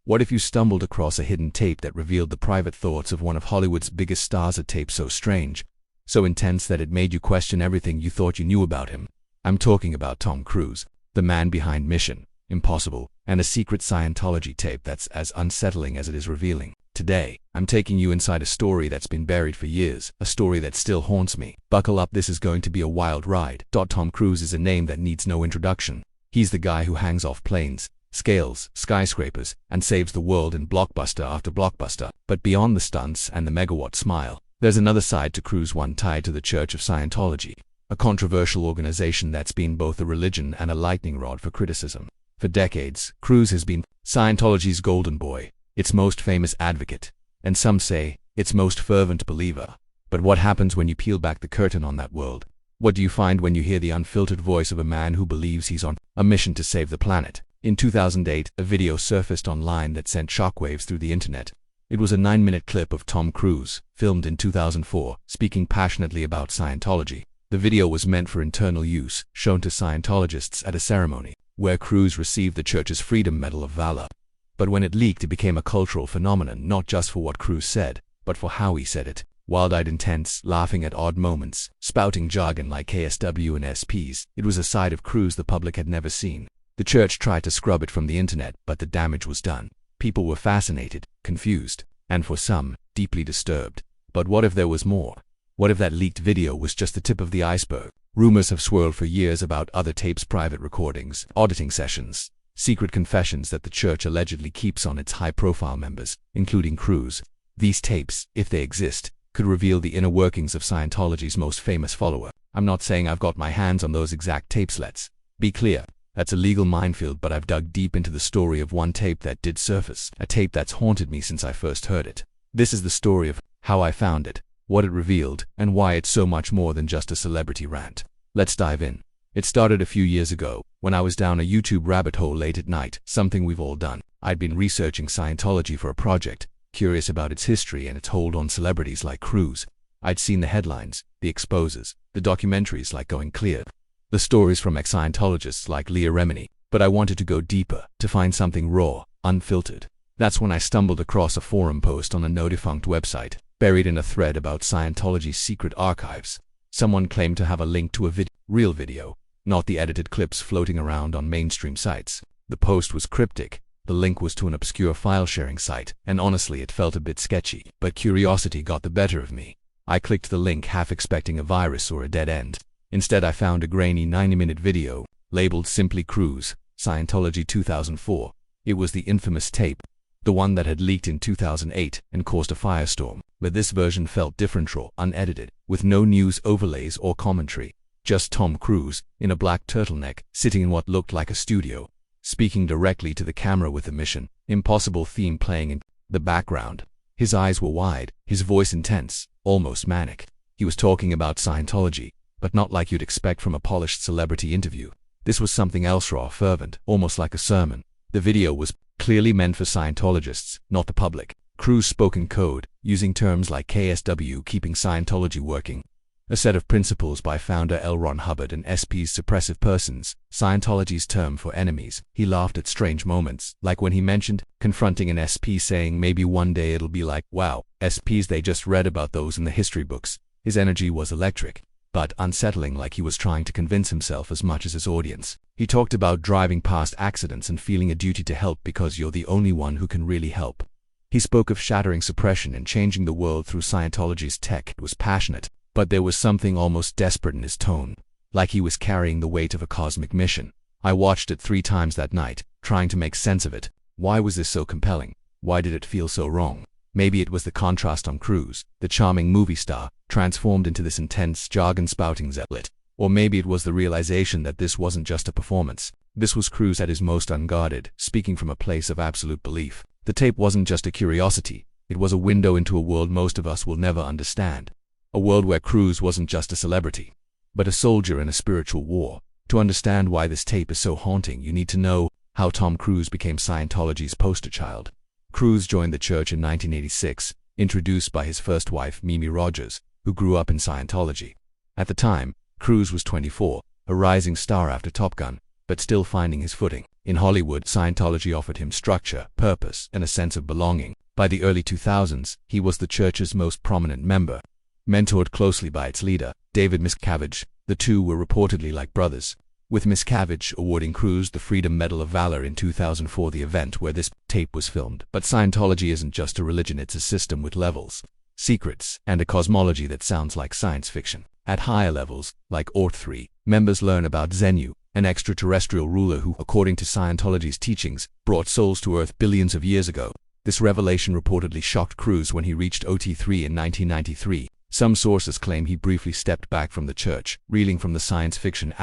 What if you stumbled across a hidden tape that revealed the private thoughts of one of Hollywood's biggest stars, a tape so strange, so intense that it made you question everything you thought you knew about him? I'm talking about Tom Cruise, the man behind Mission Impossible, and a secret Scientology tape that's as unsettling as it is revealing. Today, I'm taking you inside a story that's been buried for years, a story that still haunts me. Buckle up, this is going to be a wild ride. Tom Cruise is a name that needs no introduction. He's the guy who hangs off planes, scales skyscrapers, and saves the world in blockbuster after blockbuster. But beyond the stunts and the megawatt smile, there's another side to Cruise, one tied to the Church of Scientology, a controversial organization that's been both a religion and a lightning rod for criticism. For decades, Cruise has been Scientology's golden boy, its most famous advocate, and some say, its most fervent believer. But what happens when you peel back the curtain on that world? What do you find when you hear the unfiltered voice of a man who believes he's on a mission to save the planet? In 2008, a video surfaced online that sent shockwaves through the internet. It was a 9-minute clip of Tom Cruise, filmed in 2004, speaking passionately about Scientology. The video was meant for internal use, shown to Scientologists at a ceremony, where Cruise received the church's Freedom Medal of Valor. But when it leaked, it became a cultural phenomenon, not just for what Cruise said, but for how he said it. Wild-eyed, intense, laughing at odd moments, spouting jargon like KSW and SPs. It was a side of Cruise the public had never seen. The church tried to scrub it from the internet, but the damage was done. People were fascinated, confused, and for some, deeply disturbed. But what if there was more? What if that leaked video was just the tip of the iceberg? Rumors have swirled for years about other tapes, private recordings, auditing sessions, secret confessions that the church allegedly keeps on its high-profile members, including Cruise. These tapes, if they exist, could reveal the inner workings of Scientology's most famous follower. I'm not saying I've got my hands on those exact tapes, let's be clear. That's a legal minefield, but I've dug deep into the story of one tape that did surface, a tape that's haunted me since I first heard it. This is the story of how I found it, what it revealed, and why it's so much more than just a celebrity rant. Let's dive in. It started a few years ago, when I was down a YouTube rabbit hole late at night, something we've all done. I'd been researching Scientology for a project, curious about its history and its hold on celebrities like Cruise. I'd seen the headlines, the exposes, the documentaries like Going Clear, the stories from ex-Scientologists like Leah Remini, but I wanted to go deeper, to find something raw, unfiltered. That's when I stumbled across a forum post on a now-defunct website, buried in a thread about Scientology's secret archives. Someone claimed to have a link to a real video, not the edited clips floating around on mainstream sites. The post was cryptic. The link was to an obscure file-sharing site, and honestly it felt a bit sketchy. But curiosity got the better of me. I clicked the link, half expecting a virus or a dead end. Instead, I found a grainy 90-minute video, labeled simply Cruise, Scientology 2004. It was the infamous tape, the one that had leaked in 2008 and caused a firestorm. But this version felt different, raw, unedited, with no news overlays or commentary. Just Tom Cruise, in a black turtleneck, sitting in what looked like a studio, speaking directly to the camera with a Mission Impossible theme playing in the background. His eyes were wide, his voice intense, almost manic. He was talking about Scientology, but not like you'd expect from a polished celebrity interview. This was something else, raw, fervent, almost like a sermon. The video was clearly meant for Scientologists, not the public. Cruise spoke in code, using terms like KSW, keeping Scientology working, a set of principles by founder L. Ron Hubbard, and SPs, suppressive persons, Scientology's term for enemies. He laughed at strange moments, like when he mentioned confronting an SP saying maybe one day it'll be like, wow, SPs, they just read about those in the history books. His energy was electric, but unsettling, like he was trying to convince himself as much as his audience. He talked about driving past accidents and feeling a duty to help because you're the only one who can really help. He spoke of shattering suppression and changing the world through Scientology's tech. It was passionate, but there was something almost desperate in his tone, like he was carrying the weight of a cosmic mission. I watched it 3 times that night, trying to make sense of it. Why was this so compelling? Why did it feel so wrong? Maybe it was the contrast on Cruise, the charming movie star, transformed into this intense, jargon-spouting zealot. Or maybe it was the realization that this wasn't just a performance. This was Cruise at his most unguarded, speaking from a place of absolute belief. The tape wasn't just a curiosity. It was a window into a world most of us will never understand. A world where Cruise wasn't just a celebrity, but a soldier in a spiritual war. To understand why this tape is so haunting, you need to know how Tom Cruise became Scientology's poster child. Cruise joined the church in 1986, introduced by his first wife, Mimi Rogers, who grew up in Scientology. At the time, Cruise was 24, a rising star after Top Gun, but still finding his footing. In Hollywood, Scientology offered him structure, purpose, and a sense of belonging. By the early 2000s, he was the church's most prominent member. Mentored closely by its leader, David Miscavige, the two were reportedly like brothers, with Miscavige awarding Cruz the Freedom Medal of Valor in 2004, the event where this tape was filmed. But Scientology isn't just a religion, it's a system with levels, secrets, and a cosmology that sounds like science fiction. At higher levels, like Ort 3, members learn about Xenu, an extraterrestrial ruler who, according to Scientology's teachings, brought souls to Earth billions of years ago. This revelation reportedly shocked Cruz when he reached OT3 in 1993. Some sources claim he briefly stepped back from the church, reeling from the science fiction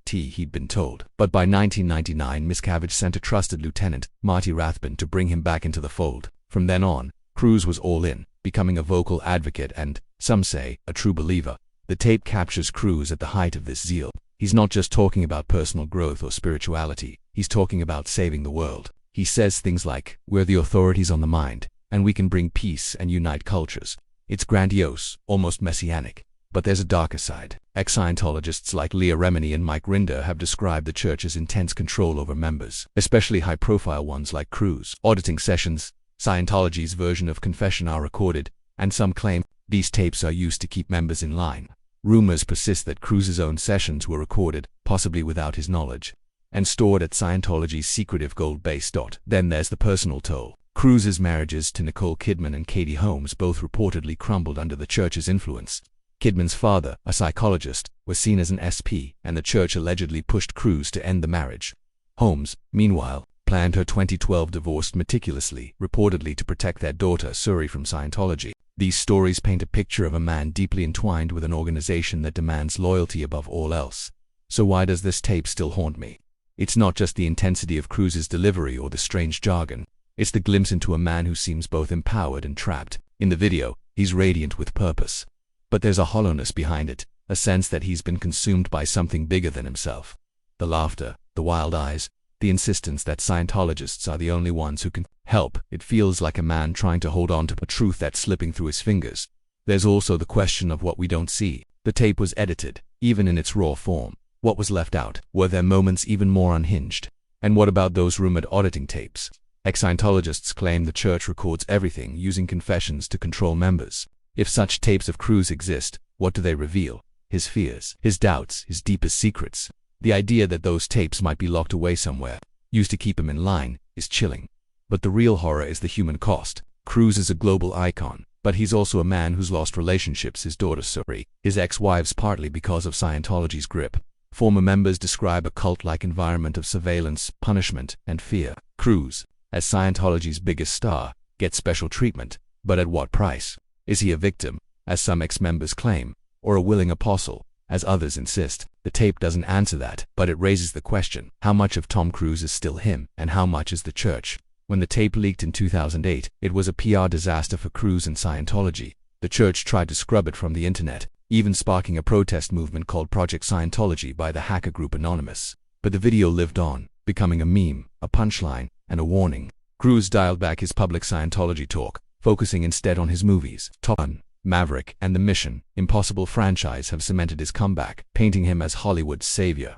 *T he'd been told. But by 1999, Miscavige sent a trusted lieutenant, Marty Rathbun, to bring him back into the fold. From then on, Cruz was all in, becoming a vocal advocate and, some say, a true believer. The tape captures Cruz at the height of this zeal. He's not just talking about personal growth or spirituality, he's talking about saving the world. He says things like, "We're the authorities on the mind, and we can bring peace and unite cultures." It's grandiose, almost messianic. But there's a darker side. Ex-Scientologists like Leah Remini and Mike Rinder have described the church's intense control over members, especially high-profile ones like Cruz. Auditing sessions, Scientology's version of confession, are recorded, and some claim these tapes are used to keep members in line. Rumors persist that Cruz's own sessions were recorded, possibly without his knowledge, and stored at Scientology's secretive gold base. Then there's the personal toll. Cruz's marriages to Nicole Kidman and Katie Holmes both reportedly crumbled under the church's influence. Kidman's father, a psychologist, was seen as an SP, and the church allegedly pushed Cruz to end the marriage. Holmes, meanwhile, planned her 2012 divorce meticulously, reportedly to protect their daughter Suri from Scientology. These stories paint a picture of a man deeply entwined with an organization that demands loyalty above all else. So why does this tape still haunt me? It's not just the intensity of Cruz's delivery or the strange jargon. It's the glimpse into a man who seems both empowered and trapped. In the video, he's radiant with purpose. But there's a hollowness behind it, a sense that he's been consumed by something bigger than himself. The laughter, the wild eyes, the insistence that Scientologists are the only ones who can help. It feels like a man trying to hold on to a truth that's slipping through his fingers. There's also the question of what we don't see. The tape was edited, even in its raw form. What was left out? Were there moments even more unhinged? And what about those rumored auditing tapes? Ex-Scientologists claim the church records everything, using confessions to control members. If such tapes of Cruz exist, what do they reveal? His fears, his doubts, his deepest secrets. The idea that those tapes might be locked away somewhere, used to keep him in line, is chilling. But the real horror is the human cost. Cruz is a global icon, but he's also a man who's lost relationships, his daughter Suri, his ex-wives, partly because of Scientology's grip. Former members describe a cult-like environment of surveillance, punishment, and fear. Cruz, as Scientology's biggest star, gets special treatment, but at what price? Is he a victim, as some ex-members claim, or a willing apostle, as others insist? The tape doesn't answer that, but it raises the question: how much of Tom Cruise is still him, and how much is the church? When the tape leaked in 2008, it was a PR disaster for Cruise and Scientology. The church tried to scrub it from the internet, even sparking a protest movement called Project Scientology by the hacker group Anonymous. But the video lived on, becoming a meme, a punchline, and a warning. Cruise dialed back his public Scientology talk, focusing instead on his movies. Top Gun, Maverick, and the Mission Impossible franchise have cemented his comeback, painting him as Hollywood's savior.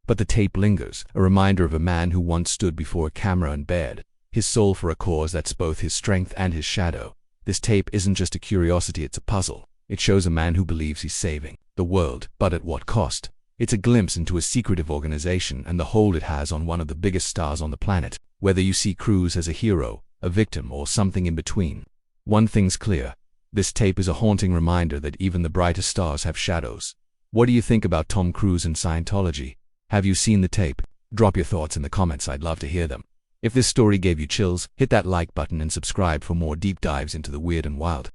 But the tape lingers, a reminder of a man who once stood before a camera and bared his soul for a cause that's both his strength and his shadow. This tape isn't just a curiosity, it's a puzzle. It shows a man who believes he's saving the world, but at what cost? It's a glimpse into a secretive organization and the hold it has on one of the biggest stars on the planet. Whether you see Cruise as a hero, a victim, or something in between, one thing's clear: this tape is a haunting reminder that even the brightest stars have shadows. What do you think about Tom Cruise and Scientology? Have you seen the tape? Drop your thoughts in the comments, I'd love to hear them. If this story gave you chills, hit that like button and subscribe for more deep dives into the weird and wild.